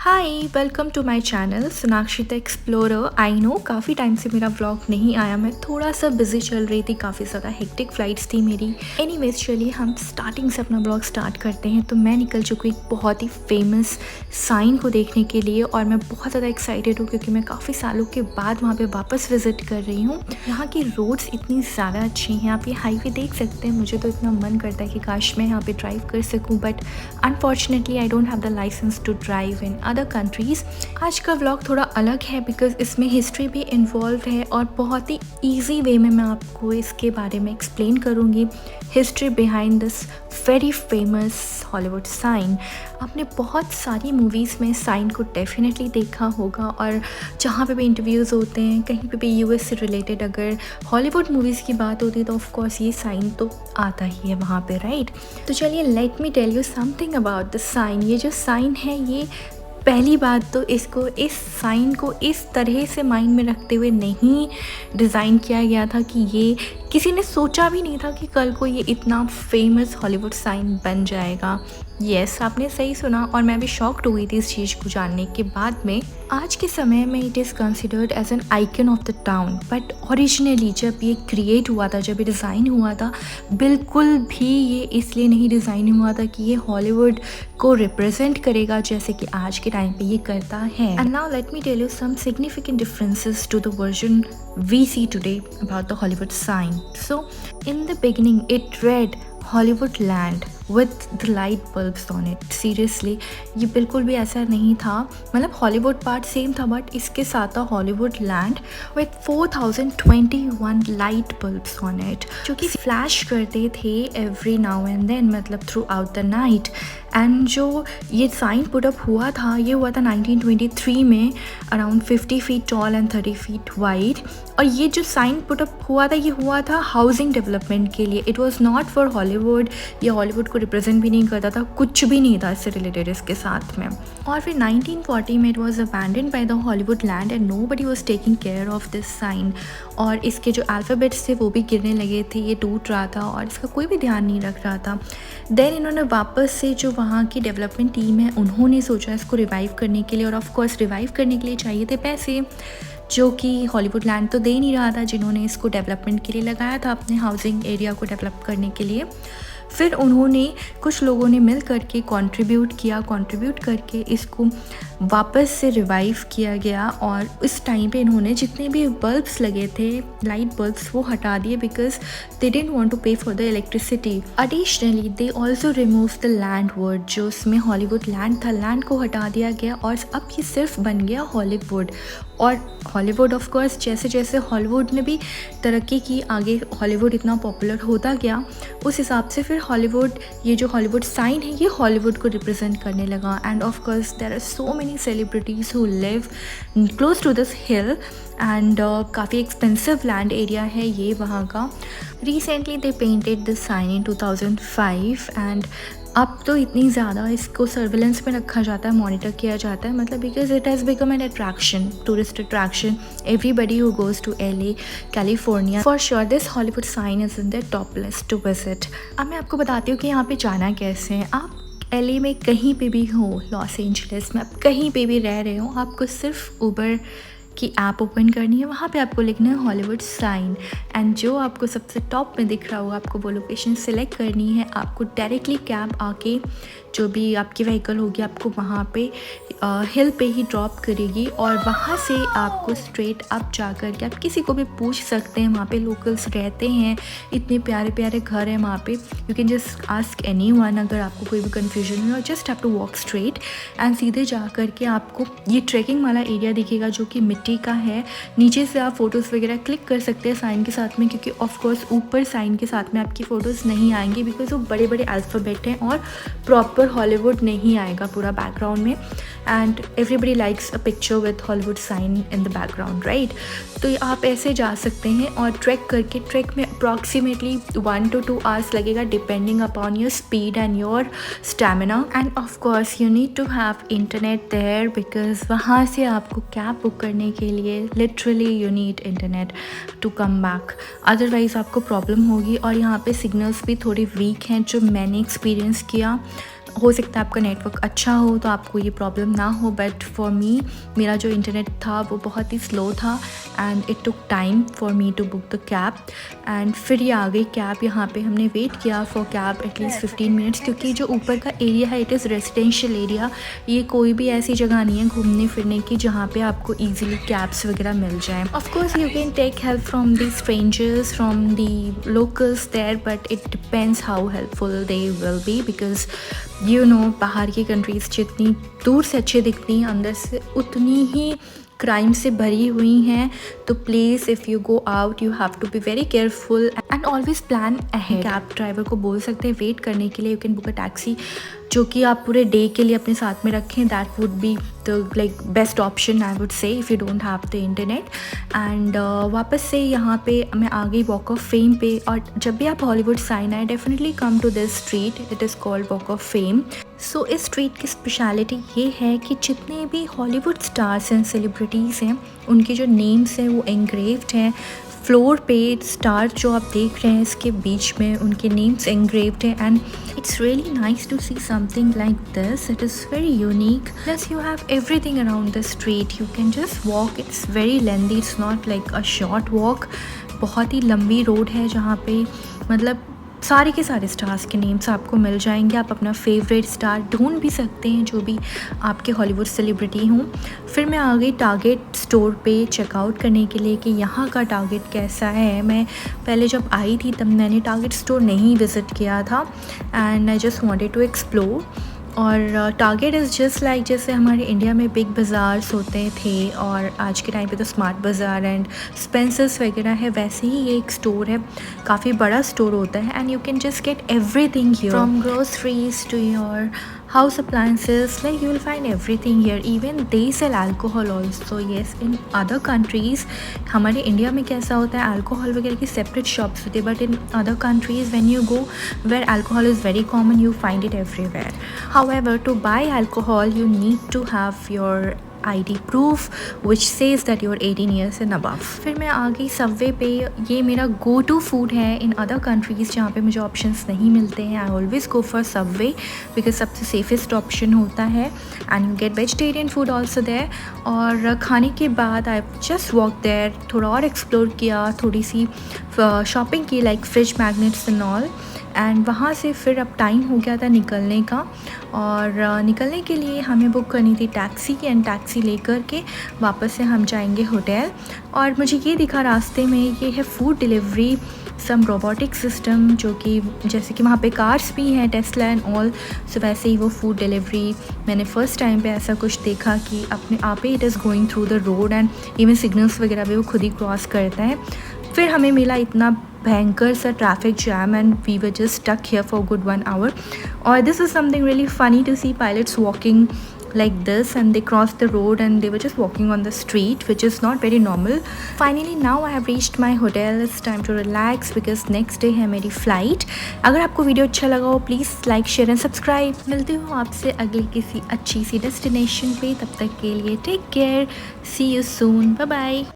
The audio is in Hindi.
Hi welcome to my channel Sonakshi the explorer. I know काफ़ी टाइम से मेरा व्लॉग नहीं आया, मैं थोड़ा सा बिजी चल रही थी, काफ़ी ज़्यादा हेक्टिक फ्लाइट्स थी मेरी। एनीवेज चलिए हम स्टार्टिंग से अपना व्लॉग स्टार्ट करते हैं। तो मैं निकल चुकी एक बहुत ही फेमस साइन को देखने के लिए और मैं बहुत ज़्यादा एक्साइटेड हूँ क्योंकि मैं काफ़ी सालों के बाद वहाँ पर वापस विज़िट कर रही हूँ। यहाँ की रोड्स इतनी ज़्यादा अच्छी हैं, आप ये हाईवे देख सकते हैं। मुझे तो इतना मन करता है कि काश मैं यहाँ पर ड्राइव कर सकूँ, but unfortunately I don't have the licence to drive in other countries. आज का व्लॉग थोड़ा अलग है बिकॉज इसमें हिस्ट्री भी इन्वॉल्व है और बहुत ही ईजी वे में मैं आपको इसके बारे में एक्सप्लेन करूँगी, history behind this very famous Hollywood sign. आपने बहुत सारी मूवीज़ में साइन को डेफिनेटली देखा होगा और जहाँ पे भी इंटरव्यूज़ होते हैं, कहीं पे भी यूएस से रिलेटेड अगर हॉलीवुड मूवीज़ की बात होती है तो ऑफ कोर्स ये साइन तो आता ही है वहाँ पे, राइट। तो चलिए let me tell you something about the sign. ये जो साइन है, ये पहली बात तो इसको, इस साइन को इस तरह से माइंड में रखते हुए नहीं डिज़ाइन किया गया था कि ये किसी ने सोचा भी नहीं था कि कल को ये इतना फेमस हॉलीवुड साइन बन जाएगा। यस, आपने सही सुना और मैं भी शॉक्ड हुई थी इस चीज़ को जानने के बाद में। आज के समय में it is considered as an icon of the town, but originally जब ये क्रिएट हुआ था, जब ये डिज़ाइन हुआ था, बिल्कुल भी ये इसलिए नहीं डिज़ाइन हुआ था कि ये हॉलीवुड को रिप्रेजेंट करेगा जैसे कि आज के टाइम पे ये करता है। And now let me tell you some significant differences to the version we see today about the Hollywood sign. So in the beginning it read Hollywood Land with the light bulbs on it. Seriously, ये बिल्कुल भी ऐसा नहीं था, मतलब हॉलीवुड पार्ट सेम था बट इसके साथ था Hollywood land with 4021 light bulbs on it, जो कि फ्लैश करते थे एवरी नाउ एंड देन, मतलब through out the night. And जो ये साइन पुट अप हुआ था, ये हुआ था 1923 में, around 50 feet tall and 30 feet wide. और ये जो साइन पुट अप हुआ था, ये हुआ था हाउसिंग डेवलपमेंट के लिए। It was not for Hollywood, ये हॉलीवुड को रिप्रेजेंट भी नहीं करता था, कुछ भी नहीं था इससे रिलेटेड इसके साथ में। और फिर 1940 में it was abandoned by the Hollywoodland and nobody was taking care of this sign. और इसके जो अल्फ़ाबेट्स थे वो भी गिरने लगे थे, ये टूट रहा था और इसका कोई भी ध्यान नहीं रख रहा था। देन इन्होंने वापस से जो वहाँ की डेवलपमेंट टीम है, उन्होंने सोचा इसको रिवाइव करने के लिए, और ऑफ कोर्स रिवाइव करने के लिए चाहिए थे पैसे, जो कि हॉलीवुड लैंड तो दे नहीं रहा था, जिन्होंने इसको डेवलपमेंट के लिए लगाया था, अपने हाउसिंग एरिया को डेवलप करने के लिए। फिर उन्होंने, कुछ लोगों ने मिल करके कंट्रीब्यूट करके इसको वापस से रिवाइव किया गया। और इस टाइम पे इन्होंने जितने भी बल्ब्स लगे थे, लाइट बल्ब्स, वो हटा दिए because they didn't want to pay for the electricity. Additionally they also remove the land word, जो उसमें हॉलीवुड लैंड था, लैंड को हटा दिया गया और अब ये सिर्फ बन गया हॉलीवुड। और हॉलीवुड ऑफ कोर्स, जैसे जैसे हॉलीवुड ने भी तरक्की की, आगे हॉलीवुड इतना पॉपुलर होता गया, उस हिसाब से फिर हॉलीवुड, ये जो हॉलीवुड साइन है, ये हॉलीवुड को रिप्रेजेंट करने लगा। And of course there are so many celebrities who live close to this hill and काफ़ी एक्सपेंसिव लैंड एरिया है ये वहाँ का। Recently they painted this sign in 2005 and अब तो इतनी ज़्यादा इसको सर्विलेंस में रखा जाता है, मॉनिटर किया जाता है, मतलब because it has become an attraction, tourist attraction. Everybody who goes to LA, California, for sure this Hollywood sign is in the top list to visit. अब मैं आपको बताती हूँ कि यहाँ पे जाना कैसे है। आप LA में कहीं पे भी हो, लॉस एंजलिस में आप कहीं पे भी रह रहे हो, आपको सिर्फ उबर की ऐप ओपन करनी है, वहाँ पे आपको लिखना है हॉलीवुड साइन, एंड जो आपको सबसे टॉप में दिख रहा होगा, आपको वो लोकेशन सिलेक्ट करनी है। आपको डायरेक्टली कैब आके, जो भी आपकी व्हीकल होगी, आपको वहाँ पे हिल पे ही ड्रॉप करेगी और वहाँ से आपको स्ट्रेट अप जा कर के आप किसी को भी पूछ सकते हैं। वहाँ पे लोकल्स रहते हैं, इतने प्यारे प्यारे घर हैं वहाँ पे। You can just ask anyone अगर आपको कोई भी कन्फ्यूजन हो, just have to walk straight and सीधे जा कर के आपको ये ट्रैकिंग वाला एरिया दिखेगा जो कि मिट्टी का है। नीचे से आप फ़ोटोज़ वगैरह क्लिक कर सकते हैं साइन के साथ में, क्योंकि ऑफकोर्स ऊपर साइन के साथ में आपकी फ़ोटोज़ नहीं आएंगी बिकॉज वो बड़े बड़े अल्फ़ाबेट हैं और प्रॉपर हॉलीवुड नहीं आएगा पूरा बैकग्राउंड में। And everybody likes a picture with Hollywood sign in the background, right. तो आप ऐसे जा सकते हैं और ट्रैक करके, ट्रैक में अप्रॉक्सीमेटली 1 to 2 आवर्स लगेगा depending upon your speed and your stamina. And of course you need to have internet there because वहाँ से आपको कैब बुक करने के लिए literally you need internet to come back, otherwise आपको प्रॉब्लम होगी। और यहाँ पे सिग्नल्स भी थोड़ी वीक हैं, जो मैंने एक्सपीरियंस किया। हो सकता है आपका नेटवर्क अच्छा हो तो आपको ये प्रॉब्लम ना हो, बट फॉर मी मेरा जो इंटरनेट था वो बहुत ही स्लो था and it took time for me to book the cab. And फिर ये आ गई कैब। यहाँ पे हमने वेट किया फॉर कैब एटलीस्ट 15 मिनट्स, क्योंकि जो ऊपर का एरिया है इट इज़ रेजिडेंशियल एरिया। ये कोई भी ऐसी जगह नहीं है घूमने फिरने की जहाँ पे आपको ईजिली कैब्स वगैरह मिल जाएँ। Of course you can take help from the strangers, from the locals there, but it depends how helpful they will be, because you know बाहर की कंट्रीज़ जितनी दूर से अच्छी दिखती हैं अंदर से उतनी ही क्राइम से भरी हुई हैं। तो please if you go out you have to be very careful and always plan ahead. Cab driver को बोल सकते हैं वेट करने के लिए। You can book a taxi जो कि आप पूरे डे के लिए अपने साथ में रखें। That would be the like best option I would say if you don't have the internet. And वापस से यहाँ पे मैं आ गई वॉक ऑफ फेम पे। और जब भी आप हॉलीवुड साइन आए definitely come to this street, it is called walk of fame. So इस स्ट्रीट की स्पेशलिटी ये है कि जितने भी हॉलीवुड स्टार्स हैं, सेलिब्रिटीज़ हैं, उनके जो नेम्स हैं वो एंग्रेव्ड हैं फ्लोर पे। स्टार जो आप देख रहे हैं इसके बीच में उनके नेम्स एंग्रेव्ड हैं and it's really nice to see something like this. It is very unique. Plus you have everything around the street. You can just walk. It's very lengthy, it's not like a short walk. बहुत ही लंबी रोड है जहाँ पे मतलब सारे के सारे स्टार्स के नेम्स आपको मिल जाएंगे। आप अपना फेवरेट स्टार ढूंढ भी सकते हैं जो भी आपके हॉलीवुड सेलिब्रिटी हों। फिर मैं आ गई टारगेट स्टोर पे चेकआउट करने के लिए कि यहाँ का टारगेट कैसा है। मैं पहले जब आई थी तब मैंने टारगेट स्टोर नहीं विज़िट किया था and I just wanted to explore. और टारगेट इज़ जस्ट लाइक जैसे हमारे इंडिया में बिग बाज़ार्स होते थे और आज के टाइम पे तो स्मार्ट बाज़ार एंड स्पेंसर्स वगैरह है, वैसे ही ये एक स्टोर है। काफ़ी बड़ा स्टोर होता है and you can just get everything here from groceries to your house appliances, like you will find everything here. Even they sell alcohol also. Yes, in other countries हमारे इंडिया में कैसा होता है अल्कोहल वगैरह की सेपरेट शॉप्स होती है, but in other countries when you go where alcohol is very common you find it everywhere. However, to buy alcohol you need to have your ID proof which says that you are 18 years and above. फिर मैं आ गई सबवे पे. ये मेरा गो टू फूड है इन अदर कंट्रीज़ जहाँ पे मुझे ऑप्शंस नहीं मिलते हैं. I always go for Subway because सबसे सेफेस्ट ऑप्शन होता है and you get vegetarian food also there. और खाने के बाद आई जस्ट वॉक देयर, थोड़ा और एक्सप्लोर किया, थोड़ी सी शॉपिंग की like fridge magnets and all. And वहाँ से फिर अब टाइम हो गया था निकलने का और निकलने के लिए हमें बुक करनी थी टैक्सी एंड टैक्सी लेकर के वापस से हम जाएंगे होटल. और मुझे ये दिखा रास्ते में ये है फूड डिलीवरी सम रोबोटिक सिस्टम जो कि जैसे कि वहाँ पे कार्स भी हैं टेस्ला एंड ऑल. सो वैसे ही वो फूड डिलीवरी मैंने फ़र्स्ट टाइम पे ऐसा कुछ देखा कि अपने आप ही it is going through the road and even signals वगैरह भी वो खुद ही क्रॉस करता है. फिर हमें मिला इतना भयंकर सा traffic jam and we were just stuck here for good 1 hour. और this is something really funny to see pilots walking like this and they crossed the road and they were just walking on the street which is not very normal. Finally now I have reached my hotel. It's time to relax because next day है मेरी flight. अगर आपको वीडियो अच्छा लगा हो please like share and subscribe. मिलती हूँ आपसे अगली किसी अच्छी सी डेस्टिनेशन पे. तब तक के लिए take care. See you soon. Bye bye.